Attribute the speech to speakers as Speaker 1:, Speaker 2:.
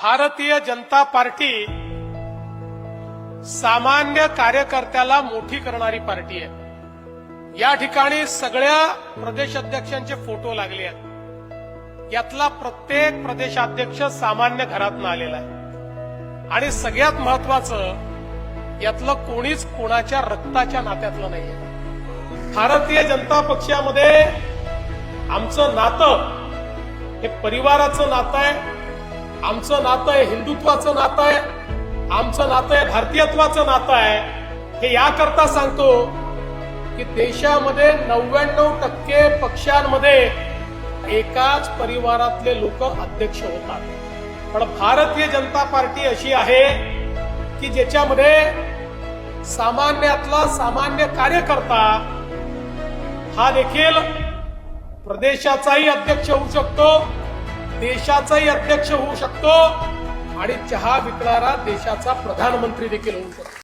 Speaker 1: Bharatiya Janata party सामान्य कार्यकर्त्याला मोठी करणारी पार्टी आहे। या ठिकाणी सगळ्या प्रदेशाध्यक्षांचे फोटो लागले आहेत। यातला प्रत्येक प्रदेशाध्यक्ष सामान्य घरातून आलेला आहे आणि सगळ्यात महत्वाचं यातलं कोणीच कोणाच्या रक्ताच्या नात्यातलं नाहीये। भारतीय जनता पक्षामध्ये आमचं नातं हे परिवाराचं नातं आहे, आमचं नातं आहे हिंदुत्वाचं नातं आहे, आमचं नातं आहे भारतीयत्वाचं नातं आहे। हे याकरता सांगतो की देशामध्ये 99% पक्षांमध्ये एकाच परिवारातले लोक अध्यक्ष होतात, पण भारतीय जनता पार्टी अशी आहे की ज्याच्यामध्ये सामान्यातला सामान्य कार्यकर्ता हा देखील प्रदेशाचाही अध्यक्ष होऊ शकतो, देशाचाही अध्यक्ष होऊ शकतो आणि चहा विकणारा देशाचा प्रधानमंत्री देखील होऊ शकतो।